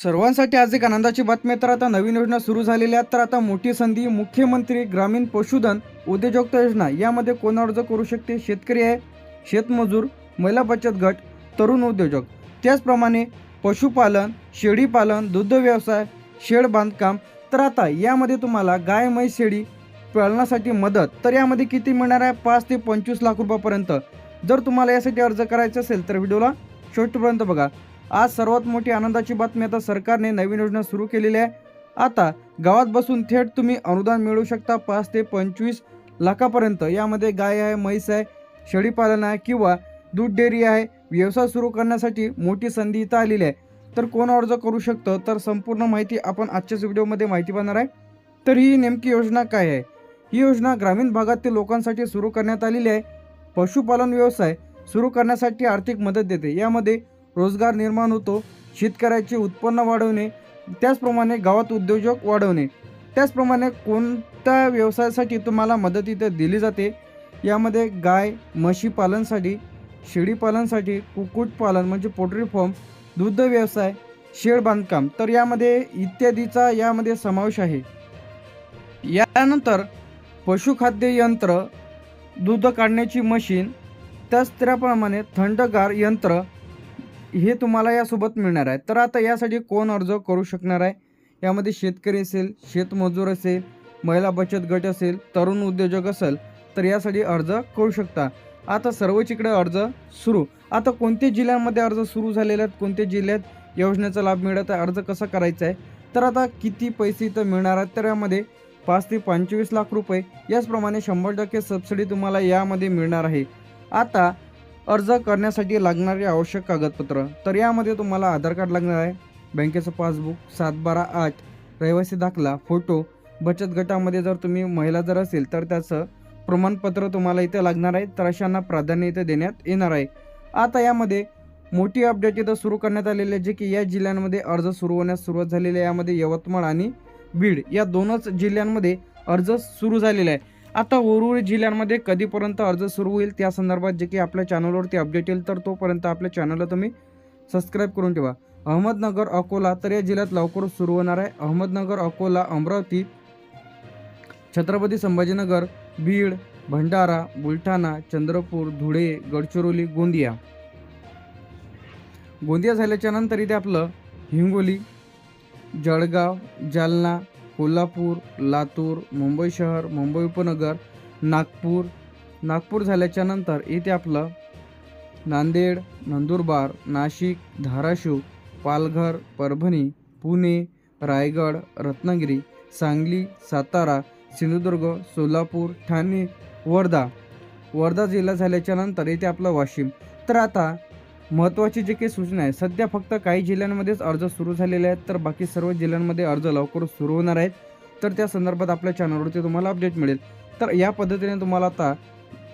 सर्वांसाठी आज एक आनंदाची बातमी आहे। तर आता नवीन योजना सुरू झालेल्या आहेत। तर आता मोठी संधी मुख्यमंत्री ग्रामीण पशुधन उद्योजकता योजना यामध्ये कोण अर्ज करू शकते? शेतकरी आहे, शेतमजूर, महिला बचत गट, तरुण उद्योजक, त्याचप्रमाणे पशुपालन, शेळीपालन, दुग्ध व्यवसाय, शेड बांधकाम। तर आता यामध्ये तुम्हाला गाय, म्हैस, शेळी पालनासाठी मदत तर यामध्ये किती मिळणार आहे? 5 ते 25 लाख रुपयापर्यंत। जर तुम्हाला यासाठी अर्ज करायचा असेल तर व्हिडिओला शेवटपर्यंत बघा। आज सर्वात मोठी आनंदाची बातमी, आता सरकारने नवीन योजना सुरू केलेली आहे। आता गावात बसून थेट तुम्ही अनुदान मिळवू शकता 5 ते 25 लाखापर्यंत। यामध्ये गाय आहे, म्हैस आहे, शेळीपालन आहे किंवा दूध डेअरी आहे, व्यवसाय सुरू करण्यासाठी मोठी संधी इथं आलेली आहे। तर कोण अर्ज करू शकतं? तर संपूर्ण माहिती आपण आजच्याच व्हिडिओमध्ये माहिती पाहणार आहे। तर ही नेमकी योजना काय आहे? ही योजना ग्रामीण भागातील लोकांसाठी सुरू करण्यात आलेली आहे। पशुपालन व्यवसाय सुरू करण्यासाठी आर्थिक मदत देते। यामध्ये रोजगार निर्माण होतो, शेतकऱ्याचे उत्पन्न वाढवणे, त्याचप्रमाणे गावात उद्योजक वाढवणे, त्याचप्रमाणे कोणत्या व्यवसायासाठी तुम्हाला मदत इथे दिली जाते? यामध्ये गाय म्हशी पालनसाठी, शेळीपालनसाठी, कुक्कुटपालन म्हणजे पोल्ट्री फार्म, दुग्ध व्यवसाय, शेड बांधकाम तर यामध्ये इत्यादीचा यामध्ये समावेश आहे। यानंतर पशुखाद्य यंत्र, दूध काढण्याची मशीन, त्याचप्रमाणे थंडगार यंत्र हे तुम्हाला यासोबत मिळणार आहे। तर आता यासाठी कोण अर्ज करू शकणार आहे? यामध्ये शेतकरी असेल, शेतमजूर असेल, महिला बचत गट असेल, तरुण उद्योजक असेल तर यासाठी अर्ज करू शकता। आता सर्वच इकडे अर्ज सुरू। आता कोणत्या जिल्ह्यांमध्ये अर्ज सुरू झालेले आहेत, कोणत्या जिल्ह्यात योजनेचा लाभ मिळत आहे, अर्ज कसा करायचा आहे, तर आता किती पैसे इथं मिळणार आहेत? तर यामध्ये 5 ते 25 लाख रुपये, याचप्रमाणे 100% सबसिडी तुम्हाला यामध्ये मिळणार आहे। आता अर्ज करण्यासाठी लागणारे आवश्यक कागदपत्र तर यामध्ये तुम्हाला आधार कार्ड लागणार आहे, बँकेचं पासबुक, 7/12/8 रहिवासी दाखला, फोटो, बचत गटामध्ये जर तुम्ही महिला जर असेल तर त्याचं प्रमाणपत्र तुम्हाला इथे लागणार आहे। तर अशांना प्राधान्य इथे देण्यात येणार आहे। आता यामध्ये मोठी अपडेट इथं सुरू करण्यात आलेली आहे, जे की या जिल्ह्यांमध्ये अर्ज सुरू होण्यास सुरुवात झालेली आहे। यामध्ये यवतमाळ आणि बीड या दोनच जिल्ह्यांमध्ये अर्ज सुरू झालेले आहे। आता उर्वरित जिल्ह्यांमध्ये कधीपर्यंत अर्ज सुरू होईल त्या संदर्भात जे की आपल्या चॅनलवरती अपडेट येईल, तर तोपर्यंत आपल्या चॅनलला तुम्ही सबस्क्राईब करून ठेवा। अहमदनगर, अकोला तर या जिल्ह्यात लवकरच सुरू होणार आहे। अहमदनगर, अकोला, अमरावती, छत्रपती संभाजीनगर, बीड, भंडारा, बुलढाणा, चंद्रपूर, धुळे, गडचिरोली, गोंदिया झाल्याच्या नंतर इथे आपलं हिंगोली, जळगाव, जालना, कोल्हापूर, लातूर, मुंबई शहर, मुंबई उपनगर, नागपूर झाल्याच्या नंतर इथे आपलं नांदेड, नंदुरबार, नाशिक, धाराशिव, पालघर, परभणी, पुणे, रायगड, रत्नागिरी, सांगली, सातारा, सिंधुदुर्ग, सोलापूर, ठाणे, वर्धा जिल्हा झाल्याच्या नंतर इथे आपलं वाशिम। तर आता महत्त्वाची जी काही सूचना आहे, सध्या फक्त काही जिल्ह्यांमध्येच अर्ज सुरू झालेले आहेत, तर बाकी सर्व जिल्ह्यांमध्ये अर्ज लवकरच सुरू होणार आहेत। तर त्या संदर्भात आपल्या चॅनलवरती तुम्हाला अपडेट मिळेल। तर या पद्धतीने तुम्हाला आता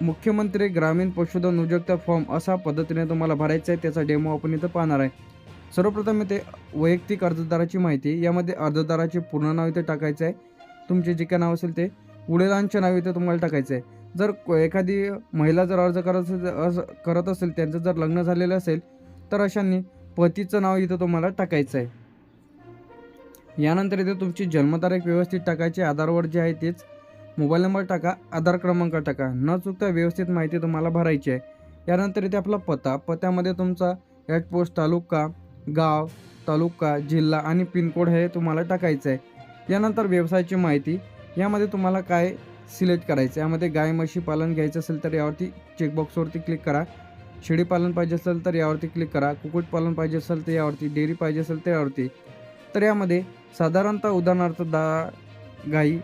मुख्यमंत्री ग्रामीण पशुधन उद्योजकता फॉर्म अशा पद्धतीने तुम्हाला भरायचा आहे, त्याचा डेमो आपण इथं पाहणार आहे। सर्वप्रथम इथे वैयक्तिक अर्जदाराची माहिती, यामध्ये अर्जदाराचे पूर्ण नाव इथे टाकायचं आहे, तुमचे जे काय नाव असेल ते, वडिलांचे नाव इथे तुम्हाला टाकायचं आहे। जर एखादी महिला जर अर्ज करत असेल, त्यांचं जर लग्न झालेलं असेल तर अशांनी पतीचं नाव इथं तुम्हाला टाकायचं आहे। यानंतर इथे तुमची जन्मतारीख व्यवस्थित टाकायची, आधारवर जे आहे तेच, मोबाईल नंबर टाका, आधार क्रमांक टाका, न चुकता व्यवस्थित माहिती तुम्हाला भरायची आहे। यानंतर इथे आपला पत्त्यामध्ये तुमचा ॲट पोस्ट तालुका, गाव, तालुका, जिल्हा आणि पिनकोड हे तुम्हाला टाकायचं आहे। यानंतर व्यवसायाची माहिती, यामध्ये तुम्हाला काय सिलेक्ट करायचं, यामध्ये गाय म्हशी पालन घ्यायचं असेल तर यावरती चेकबॉक्सवरती क्लिक करा, शेळी पालन पाहिजे असेल तर यावरती क्लिक करा, कुक्कुटपालन पाहिजे असेल तर यावरती, डेअरी पाहिजे असेल तर यावरती। तर यामध्ये साधारणतः उदाहरणार्थ 10 गाई,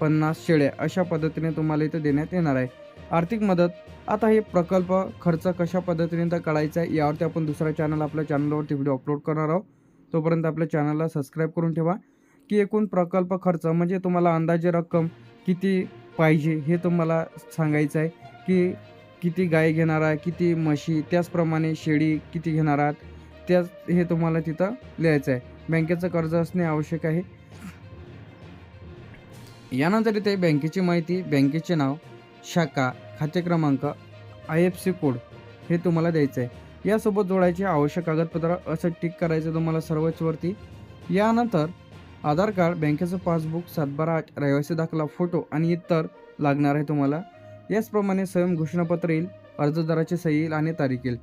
50 शेळ्या अशा पद्धतीने तुम्हाला इथं देण्यात येणार आहे। आर्थिक मदत, आता हे प्रकल्प खर्च कशा पद्धतीने तर काढायचा आहे यावरती आपण दुसरा चॅनल आपल्या चॅनलवरती व्हिडिओ अपलोड करणार आहोत। तोपर्यंत आपल्या चॅनलला सबस्क्राईब करून ठेवा, की एकूण प्रकल्प खर्च म्हणजे तुम्हाला अंदाजे रक्कम किती पाहिजे हे तुम्हाला सांगायचं आहे, की किती गाय घेणार आहे, किती म्हशी, त्याचप्रमाणे शेळी किती घेणार आहात हे तुम्हाला तिथं लिहायचं आहे। बँकेचं कर्ज असणे आवश्यक आहे। यानंतर इथे बँकेची माहिती, बँकेचे नाव, शाखा, खाते क्रमांक, IFSC कोड हे तुम्हाला द्यायचं आहे। यासोबत जोडायचे आवश्यक कागदपत्र असं टिक करायचं तुम्हाला सर्वच वरती। यानंतर आधार कार्ड, बँकेचं पासबुक, सातबारा 8, रहिवासी दाखला, फोटो आणि इतर लागणार आहे तुम्हाला. याचप्रमाणे स्वयं घोषणापत्र येईल, अर्जदाराची सही येईल आणि तारीख येईल.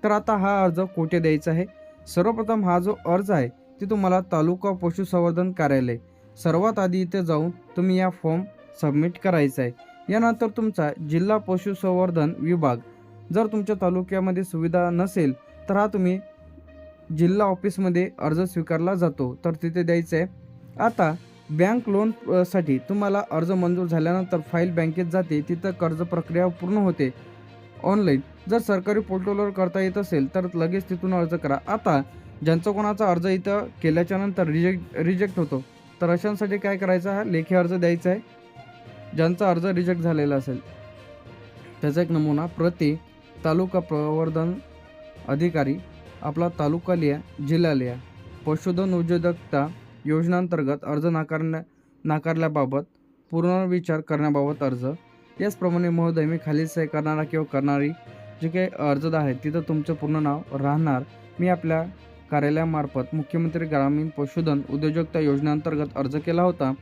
तर आता हा अर्ज कोठे द्यायचा आहे? सर्वप्रथम हा जो अर्ज आहे ते तुम्हाला तालुका पशुसंवर्धन कार्यालय, सर्वात आधी इथे जाऊन तुम्ही या फॉर्म सबमिट करायचा आहे. यानंतर तुमचा जिल्हा पशुसंवर्धन विभाग, जर तुमच्या तालुक्यामध्ये सुविधा नसेल तर हा तुम्ही जिल्हा ऑफिसमध्ये अर्ज स्वीकारला जातो, तर तिथे द्यायचं आहे. आता बँक लोन साठी तुम्हाला अर्ज मंजूर झाल्यानंतर फाईल बँकेत जाते, तिथं कर्ज प्रक्रिया पूर्ण होते ऑनलाईन. जर सरकारी पोर्टलवर करता येत असेल तर लगेच तिथून अर्ज करा. आता ज्यांचा कोणाचा अर्ज इथं केल्याच्या नंतर रिजेक्ट होतो, तर अशांसाठी काय करायचं, हा लेखी अर्ज द्यायचा आहे. ज्यांचा अर्ज रिजेक्ट झालेला असेल त्याचा एक नमुना प्रति तालुका प्रवर्धन अधिकारी, आपला तालुका लिहा, जिल्हा लिहा. पशुधन उद्योजकता योजनांतर्गत अर्ज नाकारल्याबाबत पुनर्विचार करण्याबाबत अर्ज. याचप्रमाणे महोदय, मी खाली सही करणारा किंवा करणारी जे काही अर्जदार आहेत तिथं तुमचं पूर्ण नाव राहणार. मी आपल्या कार्यालयामार्फत मुख्यमंत्री ग्रामीण पशुधन उद्योजकता योजनेअंतर्गत अर्ज केला होता.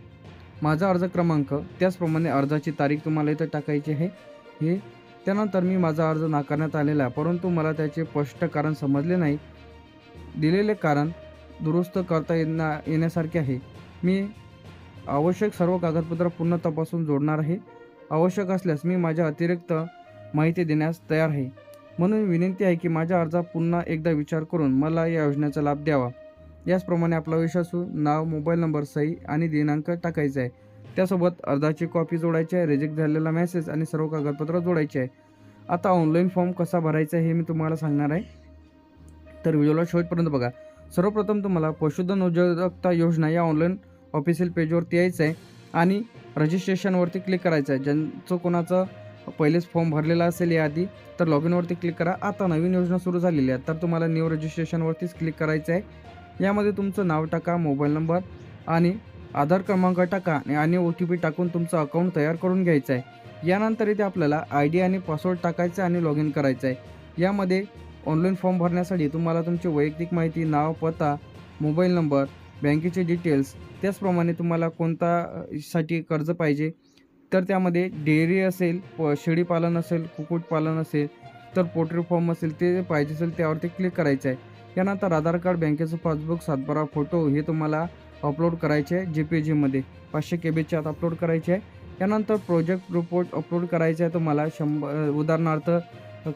माझा अर्ज क्रमांक, त्याचप्रमाणे अर्जाची तारीख तुम्हाला इथं टाकायची आहे. हे त्यानंतर मी माझा अर्ज नाकारण्यात आलेला आहे, परंतु मला त्याचे स्पष्ट कारण समजले नाही. दिलेले कारण दुरुस्त करता येण्यासारखे आहे. मी आवश्यक सर्व कागदपत्र पूर्ण तपासून जोडणार आहे. आवश्यक असल्यास मी माझ्या अतिरिक्त माहिती देण्यास तयार आहे. म्हणून विनंती आहे की माझ्या अर्जात पुन्हा एकदा विचार करून मला या योजनेचा लाभ द्यावा. याचप्रमाणे आपला विश्वासू नाव, मोबाईल नंबर, सही आणि दिनांक टाकायचा आहे. त्यासोबत अर्जाची कॉपी जोडायची आहे, रिजेक्ट झालेला मेसेज आणि सर्व कागदपत्र जोडायचे आहे. आता ऑनलाईन फॉर्म कसा भरायचा हे मी तुम्हाला सांगणार आहे, तर व्हिडिओला शेवटपर्यंत बघा. सर्वप्रथम तुम्हाला पशुधन उद्योजकता योजना या ऑनलाईन ऑफिशियल पेजवरती यायचं आहे आणि रजिस्ट्रेशनवरती क्लिक करायचं आहे. ज्यांचं कोणाचं पहिलेच फॉर्म भरलेला असेल याआधी, तर लॉग इनवरती क्लिक करा. आता नवीन योजना सुरू झालेली आहे, तर तुम्हाला न्यू रजिस्ट्रेशनवरतीच क्लिक करायचं आहे. यामध्ये तुमचं नाव टाका, मोबाईल नंबर आणि आधार क्रमांक टाका आणि OTP टाकून तुमचं अकाउंट तयार करून घ्यायचं आहे. यानंतर इथे आपल्याला ID आणि पासवर्ड टाकायचा आणि लॉग इन करायचं आहे. यामध्ये ऑनलाईन फॉर्म भरण्यासाठी तुम्हाला तुमची वैयक्तिक माहिती, नाव, पत्ता, मोबाईल नंबर, बँकेचे डिटेल्स, त्याचप्रमाणे तुम्हाला कोणतासाठी कर्ज पाहिजे, तर त्यामध्ये डेअरी असेल, शेळीपालन असेल, कुक्कुटपालन असेल, तर पोल्ट्री फार्म असेल, ते पाहिजे असेल त्यावरती क्लिक करायचं आहे. यानंतर आधार कार्ड, बँकेचं पासबुक, सातबारा, फोटो हे तुम्हाला अपलोड करायचे आहे. JPG मध्ये 500 KB आत अपलोड करायचे आहे. यानंतर प्रोजेक्ट रिपोर्ट अपलोड करायचा आहे तुम्हाला. 100 उदाहरणार्थ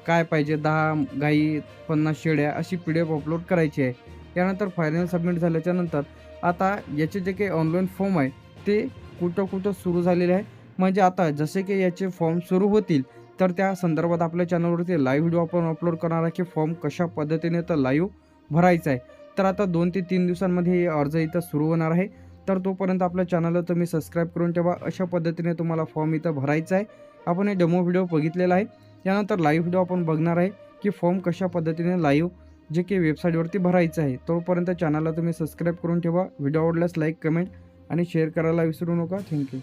काय पाहिजे, 10 गाई, 50 शेळ्या अशी PDF अपलोड करायची आहे. यानंतर फायनल सबमिट झाल्याच्या नंतर आता याचे जे काही ऑनलाईन फॉर्म आहे ते कुठं सुरू झालेले आहे. म्हणजे आता जसे की याचे फॉर्म सुरू होतील तर त्या संदर्भात आपल्या चॅनलवरती लाईव्ह व्हिडिओ आपण अपलोड करणार आहे की फॉर्म कशा पद्धतीने तर लाईव्ह भरायचा आहे. तर आता 2 ते 3 दिवसांमध्ये हे अर्ज इथं सुरू होणार आहे. तर तोपर्यंत आपल्या चॅनलला तुम्ही सबस्क्राईब करून ठेवा. अशा पद्धतीने तुम्हाला फॉर्म इथं भरायचा आहे. आपण हे डेमो व्हिडिओ बघितलेला आहे. यानंतर लाईव्ह व्हिडिओ आपण बघणार आहे की फॉर्म कशा पद्धतीने लाईव्ह जे की वेबसाईटवरती भरायचं आहे. तोपर्यंत चॅनलला तुम्ही सबस्क्राईब करून ठेवा. व्हिडिओ आवडल्यास लाईक, कमेंट आणि शेअर करायला विसरू नका. थँक्यू.